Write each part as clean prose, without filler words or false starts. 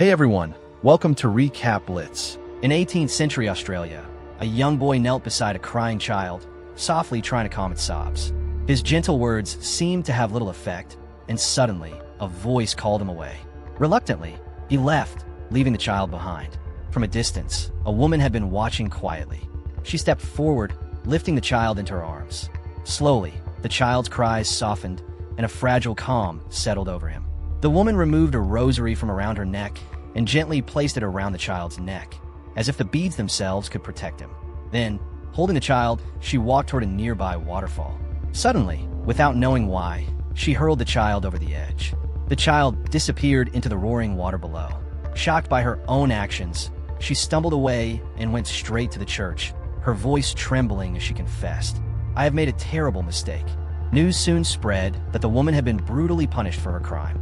Hey everyone, welcome to Recap Blitz. In 18th century Australia, a young boy knelt beside a crying child, softly trying to calm its sobs. His gentle words seemed to have little effect, and suddenly, a voice called him away. Reluctantly, he left, leaving the child behind. From a distance, a woman had been watching quietly. She stepped forward, lifting the child into her arms. Slowly, the child's cries softened, and a fragile calm settled over him. The woman removed a rosary from around her neck and gently placed it around the child's neck, as if the beads themselves could protect him. Then, holding the child, she walked toward a nearby waterfall. Suddenly, without knowing why, she hurled the child over the edge. The child disappeared into the roaring water below. Shocked by her own actions, she stumbled away and went straight to the church, her voice trembling as she confessed, "I have made a terrible mistake." News soon spread that the woman had been brutally punished for her crime.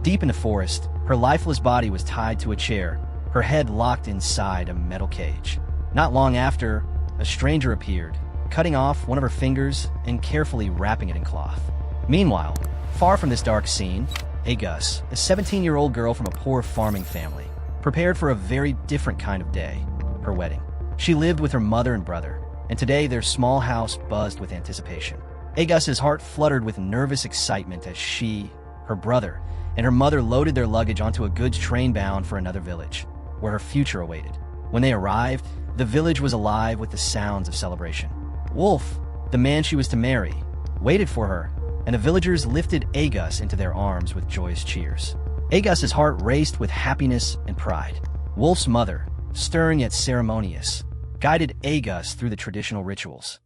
Deep in the forest, her lifeless body was tied to a chair, her head locked inside a metal cage. Not long after, a stranger appeared, cutting off one of her fingers and carefully wrapping it in cloth. Meanwhile, far from this dark scene, Agus, a 17-year-old girl from a poor farming family, prepared for a very different kind of day, her wedding. She lived with her mother and brother, and today their small house buzzed with anticipation. Agus's heart fluttered with nervous excitement as she, her brother, and her mother loaded their luggage onto a goods train bound for another village, where her future awaited. When they arrived, the village was alive with the sounds of celebration. Wolf, the man she was to marry, waited for her, and the villagers lifted Agus into their arms with joyous cheers. Agus's heart raced with happiness and pride. Wolf's mother, stern yet ceremonious, guided Agus through the traditional rituals.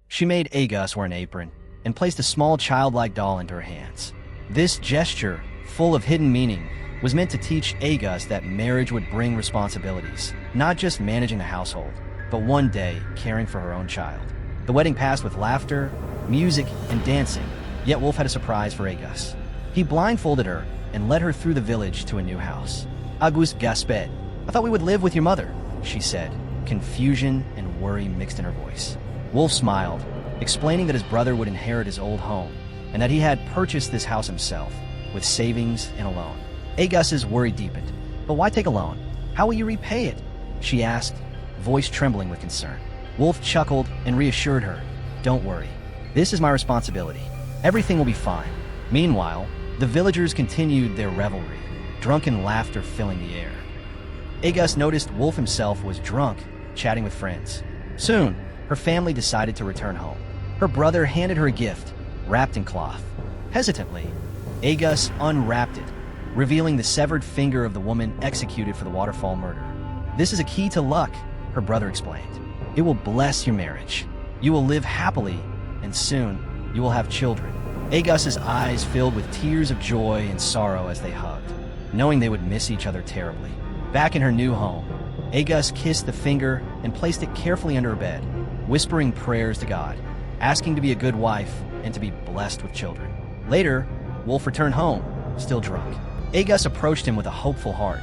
She made Agus wear an apron and placed a small childlike doll into her hands. This gesture, full of hidden meaning, was meant to teach Agus that marriage would bring responsibilities, not just managing the household, but one day caring for her own child. The wedding passed with laughter, music, and dancing, yet Wolf had a surprise for Agus. He blindfolded her and led her through the village to a new house. Agus gasped. "I thought we would live with your mother," she said, confusion and worry mixed in her voice. Wolf smiled, explaining that his brother would inherit his old home, and that he had purchased this house himself, with savings and a loan. Agus's worry deepened. "But why take a loan? How will you repay it?" she asked, voice trembling with concern. Wolf chuckled and reassured her, "Don't worry. This is my responsibility. Everything will be fine." Meanwhile, the villagers continued their revelry, drunken laughter filling the air. Agus noticed Wolf himself was drunk, chatting with friends. Soon, her family decided to return home. Her brother handed her a gift, wrapped in cloth. Hesitantly, Agus unwrapped it, revealing the severed finger of the woman executed for the waterfall murder. "This is a key to luck," her brother explained. "It will bless your marriage. You will live happily, and soon you will have children." Agus's eyes filled with tears of joy and sorrow as they hugged, knowing they would miss each other terribly. Back in her new home, Agus kissed the finger and placed it carefully under her bed, whispering prayers to God, asking to be a good wife and to be blessed with children. Later, Wolf returned home, still drunk. Agus approached him with a hopeful heart,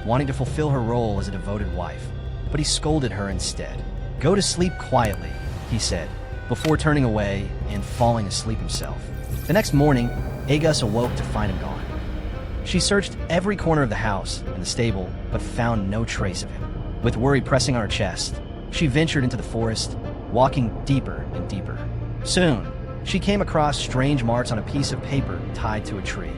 wanting to fulfill her role as a devoted wife, but he scolded her instead. "Go to sleep quietly," he said, before turning away and falling asleep himself. The next morning, Agus awoke to find him gone. She searched every corner of the house and the stable, but found no trace of him. With worry pressing on her chest, she ventured into the forest, walking deeper and deeper. Soon, she came across strange marks on a piece of paper tied to a tree,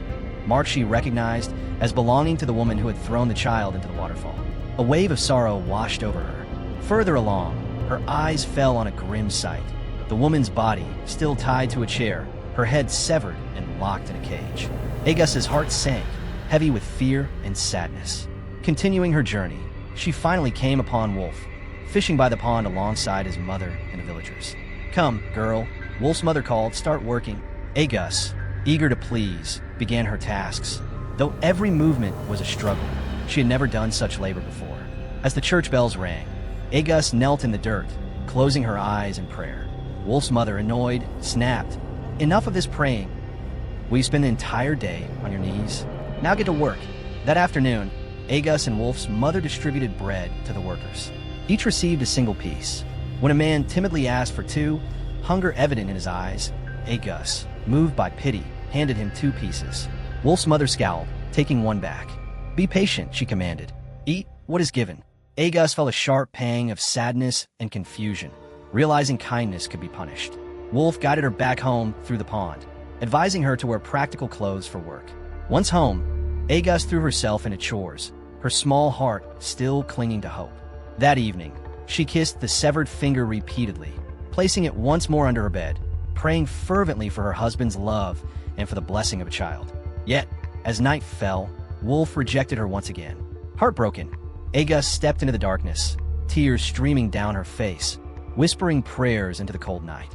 marks she recognized as belonging to the woman who had thrown the child into the waterfall. A wave of sorrow washed over her. Further along, her eyes fell on a grim sight. The woman's body, still tied to a chair, her head severed and locked in a cage. Agus's heart sank, heavy with fear and sadness. Continuing her journey, she finally came upon Wolf, fishing by the pond alongside his mother and the villagers. "Come, girl," Wolf's mother called, "start working." Agus, eager to please, began her tasks, though every movement was a struggle. She had never done such labor before. As the church bells rang, Agus knelt in the dirt, closing her eyes in prayer. Wolf's mother, annoyed, snapped, "Enough of this praying. Will you spend the entire day on your knees? Now get to work." That afternoon, Agus and Wolf's mother distributed bread to the workers. Each received a single piece. When a man timidly asked for two, hunger evident in his eyes, Agus, moved by pity, handed him 2 pieces. Wolf's mother scowled, taking one back. Be patient, she commanded. Eat what is given. Agus felt a sharp pang of sadness and confusion, realizing kindness could be punished. Wolf guided her back home through the pond, advising her to wear practical clothes for work. Once home, Agus threw herself into chores, her small heart still clinging to hope. That evening, she kissed the severed finger repeatedly, placing it once more under her bed, praying fervently for her husband's love and for the blessing of a child. Yet, as night fell, Wolf rejected her once again. Heartbroken, Agus stepped into the darkness, tears streaming down her face, whispering prayers into the cold night.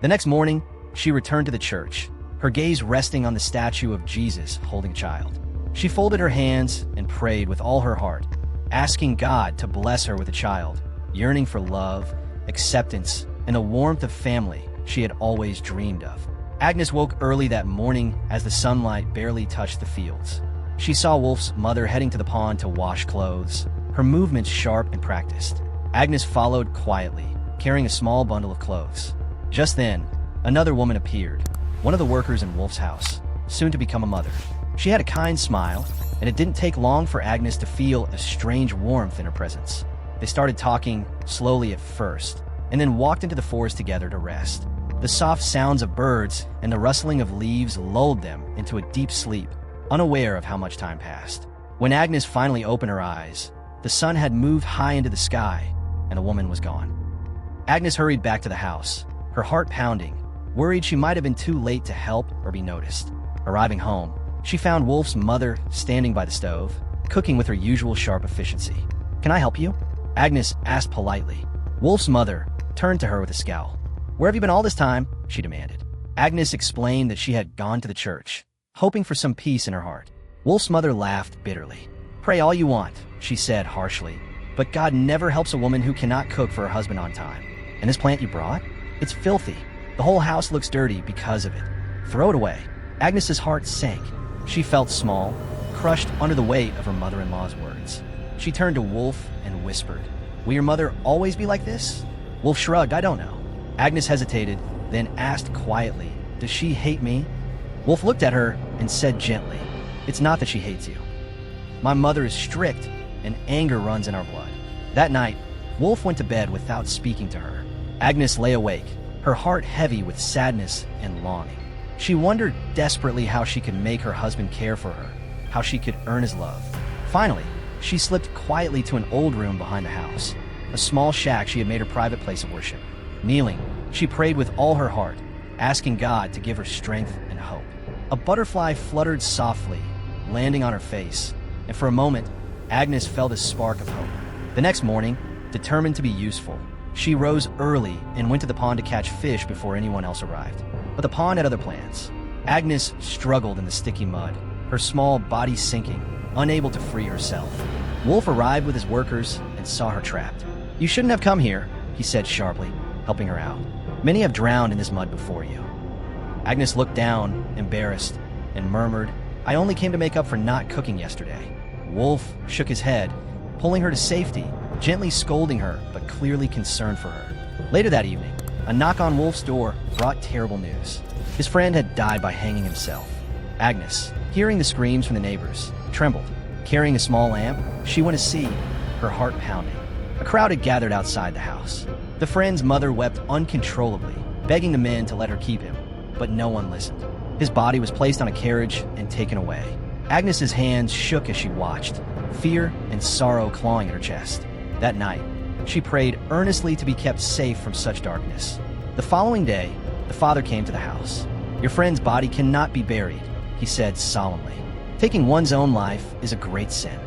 The next morning, she returned to the church, her gaze resting on the statue of Jesus holding a child. She folded her hands and prayed with all her heart, asking God to bless her with a child, yearning for love, acceptance, and a warmth of family she had always dreamed of. Agnes woke early that morning as the sunlight barely touched the fields. She saw Wolf's mother heading to the pond to wash clothes, her movements sharp and practiced. Agnes followed quietly, carrying a small bundle of clothes. Just then, another woman appeared, one of the workers in Wolf's house, soon to become a mother. She had a kind smile, and it didn't take long for Agnes to feel a strange warmth in her presence. They started talking, slowly at first, and then walked into the forest together to rest. The soft sounds of birds and the rustling of leaves lulled them into a deep sleep, unaware of how much time passed. When Agnes finally opened her eyes, the sun had moved high into the sky, and the woman was gone. Agnes hurried back to the house, her heart pounding, worried she might have been too late to help or be noticed. Arriving home, she found Wolf's mother standing by the stove, cooking with her usual sharp efficiency. "Can I help you?" Agnes asked politely. Wolf's mother turned to her with a scowl. "Where have you been all this time?" she demanded. Agnes explained that she had gone to the church, hoping for some peace in her heart. Wolf's mother laughed bitterly. "Pray all you want," she said harshly, "but God never helps a woman who cannot cook for her husband on time. And this plant you brought? It's filthy. The whole house looks dirty because of it. Throw it away." Agnes's heart sank. She felt small, crushed under the weight of her mother-in-law's words. She turned to Wolf and whispered, "Will your mother always be like this?" Wolf shrugged, "I don't know." Agnes hesitated, then asked quietly, "Does she hate me?" Wolf looked at her and said gently, "It's not that she hates you. My mother is strict, and anger runs in our blood." That night, Wolf went to bed without speaking to her. Agnes lay awake, her heart heavy with sadness and longing. She wondered desperately how she could make her husband care for her, how she could earn his love. Finally, she slipped quietly to an old room behind the house, a small shack she had made her private place of worship. Kneeling, she prayed with all her heart, asking God to give her strength and hope. A butterfly fluttered softly, landing on her face, and for a moment, Agnes felt a spark of hope. The next morning, determined to be useful, she rose early and went to the pond to catch fish before anyone else arrived. But the pond had other plans. Agnes struggled in the sticky mud, her small body sinking, unable to free herself. Wolf arrived with his workers and saw her trapped. "You shouldn't have come here," he said sharply, helping her out. "Many have drowned in this mud before you." Agnes looked down, embarrassed, and murmured, "I only came to make up for not cooking yesterday." Wolf shook his head, pulling her to safety, gently scolding her, but clearly concerned for her. Later that evening, a knock on Wolf's door brought terrible news. His friend had died by hanging himself. Agnes, hearing the screams from the neighbors, trembled. Carrying a small lamp, she went to see, her heart pounding. A crowd had gathered outside the house. The friend's mother wept uncontrollably, begging the men to let her keep him, but no one listened. His body was placed on a carriage and taken away. Agnes's hands shook as she watched, fear and sorrow clawing at her chest. That night, she prayed earnestly to be kept safe from such darkness. The following day, the father came to the house. "Your friend's body cannot be buried," he said solemnly. "Taking one's own life is a great sin."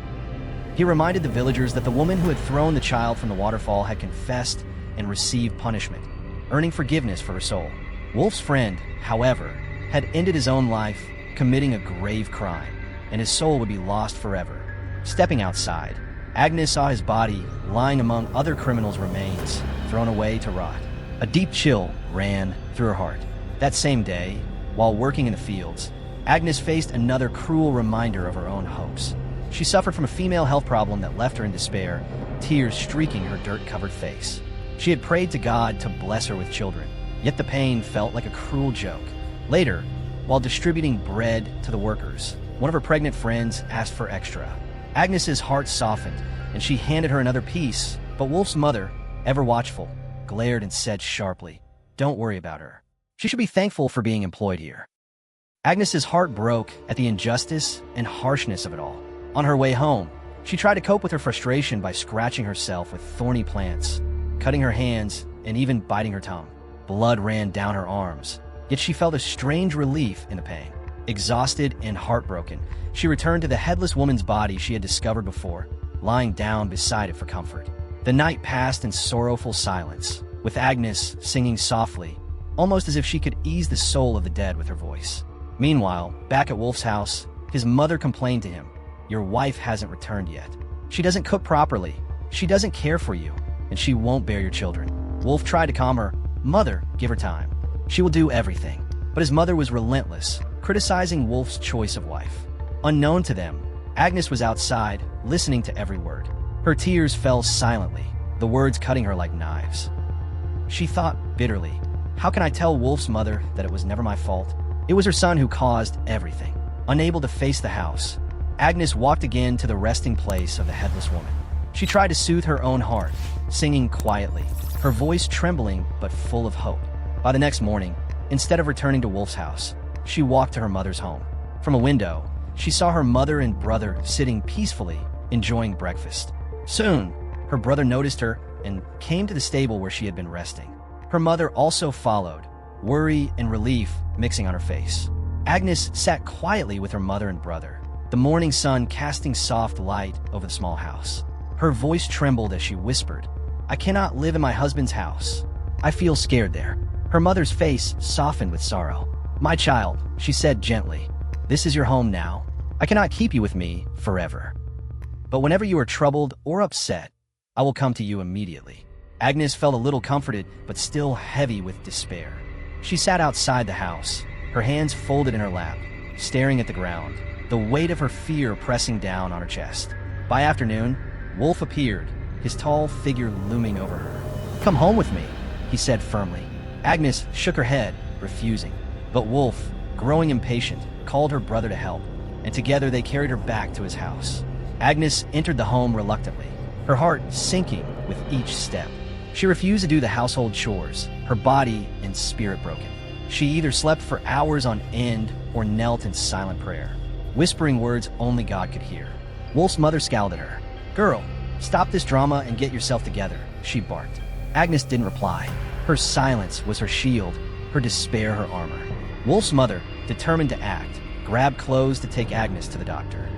He reminded the villagers that the woman who had thrown the child from the waterfall had confessed and received punishment, earning forgiveness for her soul. Wolf's friend, however, had ended his own life, committing a grave crime, and his soul would be lost forever. Stepping outside, Agnes saw his body lying among other criminals' remains, thrown away to rot. A deep chill ran through her heart. That same day, while working in the fields, Agnes faced another cruel reminder of her own hopes. She suffered from a female health problem that left her in despair, tears streaking her dirt-covered face. She had prayed to God to bless her with children, yet the pain felt like a cruel joke. Later, while distributing bread to the workers, one of her pregnant friends asked for extra. Agnes's heart softened, and she handed her another piece, but Wolf's mother, ever watchful, glared and said sharply, "Don't worry about her. She should be thankful for being employed here." Agnes's heart broke at the injustice and harshness of it all. On her way home, she tried to cope with her frustration by scratching herself with thorny plants, cutting her hands, and even biting her tongue. Blood ran down her arms, yet she felt a strange relief in the pain. Exhausted and heartbroken, she returned to the headless woman's body she had discovered before, lying down beside it for comfort. The night passed in sorrowful silence, with Agnes singing softly, almost as if she could ease the soul of the dead with her voice. Meanwhile, back at Wolf's house, his mother complained to him, "Your wife hasn't returned yet. She doesn't cook properly, she doesn't care for you, and she won't bear your children." Wolf tried to calm her. "Mother, give her time. She will do everything." But his mother was relentless, criticizing Wolf's choice of wife. Unknown to them, Agnes was outside, listening to every word. Her tears fell silently, the words cutting her like knives. She thought bitterly, "How can I tell Wolf's mother that it was never my fault? It was her son who caused everything." Unable to face the house, Agnes walked again to the resting place of the headless woman. She tried to soothe her own heart, singing quietly, her voice trembling but full of hope. By the next morning, instead of returning to Wolf's house, she walked to her mother's home. From a window, she saw her mother and brother sitting peacefully, enjoying breakfast. Soon, her brother noticed her and came to the stable where she had been resting. Her mother also followed, worry and relief mixing on her face. Agnes sat quietly with her mother and brother, the morning sun casting soft light over the small house. Her voice trembled as she whispered, "I cannot live in my husband's house. I feel scared there." Her mother's face softened with sorrow. "My child," she said gently, "this is your home now. I cannot keep you with me forever. But whenever you are troubled or upset, I will come to you immediately." Agnes felt a little comforted, but still heavy with despair. She sat outside the house, her hands folded in her lap, staring at the ground, the weight of her fear pressing down on her chest. By afternoon, Wolf appeared, his tall figure looming over her. "Come home with me," he said firmly. Agnes shook her head, refusing. But Wolf, growing impatient, called her brother to help, and together they carried her back to his house. Agnes entered the home reluctantly, her heart sinking with each step. She refused to do the household chores, her body and spirit broken. She either slept for hours on end or knelt in silent prayer, whispering words only God could hear. Wolf's mother scowled at her. "Girl, stop this drama and get yourself together," she barked. Agnes didn't reply. Her silence was her shield, her despair her armor. Wolf's mother, determined to act, grabbed clothes to take Agnes to the doctor.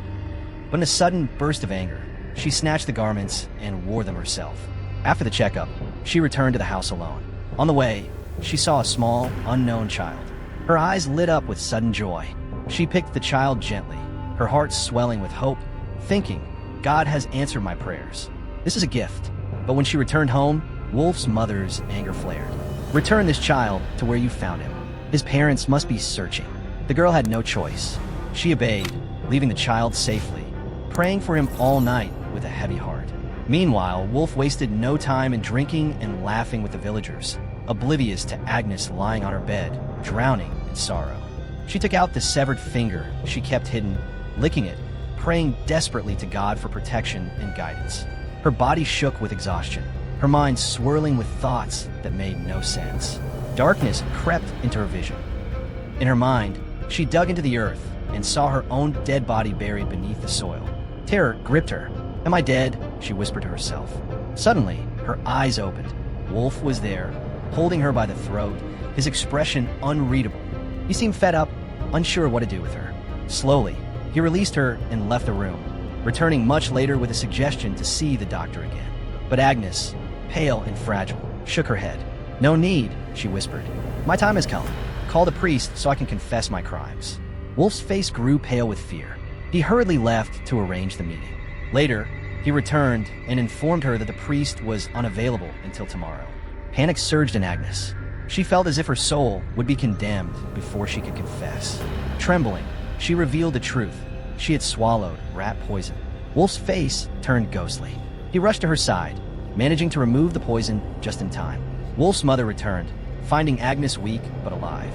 But in a sudden burst of anger, she snatched the garments and wore them herself. After the checkup, she returned to the house alone. On the way, she saw a small, unknown child. Her eyes lit up with sudden joy. She picked the child gently, her heart swelling with hope, thinking, "God has answered my prayers. This is a gift." But when she returned home, Wolf's mother's anger flared. "Return this child to where you found him. His parents must be searching." The girl had no choice. She obeyed, leaving the child safely, praying for him all night with a heavy heart. Meanwhile, Wolf wasted no time in drinking and laughing with the villagers, oblivious to Agnes lying on her bed, drowning in sorrow. She took out the severed finger she kept hidden, licking it, praying desperately to God for protection and guidance. Her body shook with exhaustion, her mind swirling with thoughts that made no sense. Darkness crept into her vision. In her mind, she dug into the earth and saw her own dead body buried beneath the soil. Terror gripped her. "Am I dead?" she whispered to herself. Suddenly, her eyes opened. Wolf was there, holding her by the throat, his expression unreadable. He seemed fed up, unsure what to do with her. Slowly, he released her and left the room, returning much later with a suggestion to see the doctor again. But Agnes, pale and fragile, shook her head. "No need," she whispered. "My time has come. Call the priest so I can confess my crimes." Wolf's face grew pale with fear. He hurriedly left to arrange the meeting. Later, he returned and informed her that the priest was unavailable until tomorrow. Panic surged in Agnes. She felt as if her soul would be condemned before she could confess. Trembling, she revealed the truth. She had swallowed rat poison. Wolf's face turned ghostly. He rushed to her side, managing to remove the poison just in time. Wolf's mother returned, finding Agnes weak but alive.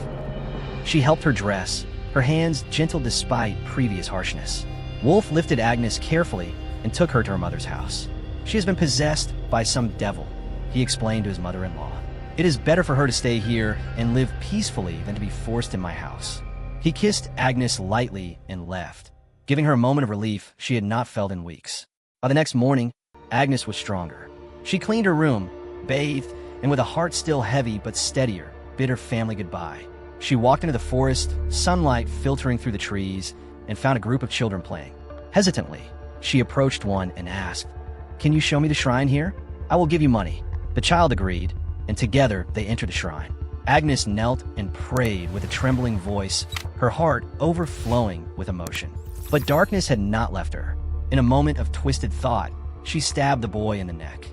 She helped her dress, her hands gentle despite previous harshness. Wolf lifted Agnes carefully and took her to her mother's house. She has been possessed by some devil, he explained to his mother-in-law. It is better for her to stay here and live peacefully than to be forced in my house. He kissed Agnes lightly and left, giving her a moment of relief she had not felt in weeks. By the next morning, Agnes was stronger. She cleaned her room, bathed, and with a heart still heavy but steadier, bid her family goodbye. She walked into the forest, sunlight filtering through the trees, and found a group of children playing. Hesitantly, she approached one and asked, "Can you show me the shrine here? I will give you money." The child agreed, and together they entered the shrine. Agnes knelt and prayed with a trembling voice, her heart overflowing with emotion. But darkness had not left her. In a moment of twisted thought, she stabbed the boy in the neck.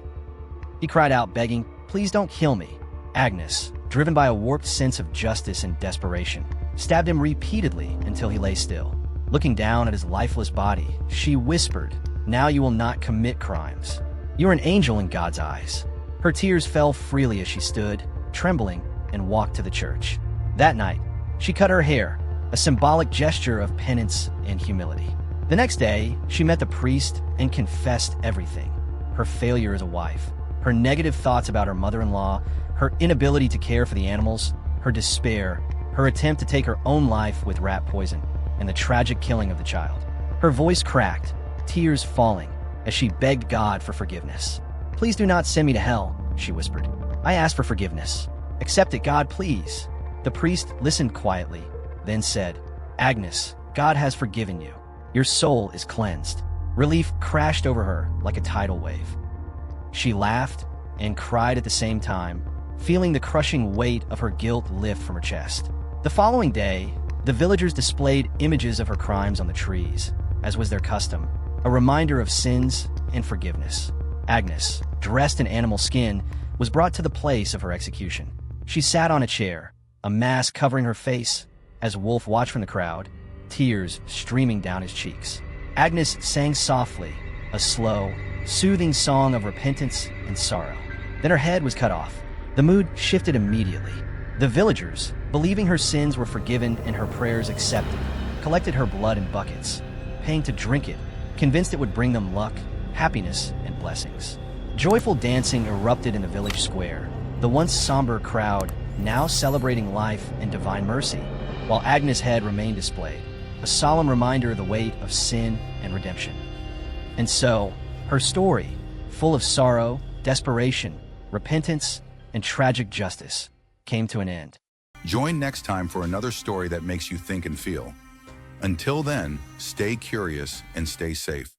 He cried out, begging, "Please don't kill me." Agnes, driven by a warped sense of justice and desperation, stabbed him repeatedly until he lay still. Looking down at his lifeless body, she whispered, "Now you will not commit crimes. You are an angel in God's eyes." Her tears fell freely as she stood, trembling, and walked to the church. That night, she cut her hair, a symbolic gesture of penance and humility. The next day, she met the priest and confessed everything: her failure as a wife, her negative thoughts about her mother-in-law, her inability to care for the animals, her despair, her attempt to take her own life with rat poison, and the tragic killing of the child. Her voice cracked, tears falling, as she begged God for forgiveness. "Please do not send me to hell," she whispered. "I ask for forgiveness. Accept it, God, please." The priest listened quietly, then said, "Agnes, God has forgiven you. Your soul is cleansed." Relief crashed over her like a tidal wave. She laughed and cried at the same time, feeling the crushing weight of her guilt lift from her chest. The following day, the villagers displayed images of her crimes on the trees, as was their custom, a reminder of sins and forgiveness. Agnes, dressed in animal skin, was brought to the place of her execution. She sat on a chair, a mask covering her face, as Wolf watched from the crowd, tears streaming down his cheeks. Agnes sang softly, a slow, soothing song of repentance and sorrow. Then her head was cut off. The mood shifted immediately. The villagers, believing her sins were forgiven and her prayers accepted, collected her blood in buckets, paying to drink it, convinced it would bring them luck, happiness, and blessings. Joyful dancing erupted in the village square, the once somber crowd now celebrating life and divine mercy, while Agnes' head remained displayed, a solemn reminder of the weight of sin and redemption. And so, her story, full of sorrow, desperation, repentance, and tragic justice, came to an end. Join next time for another story that makes you think and feel. Until then, stay curious and stay safe.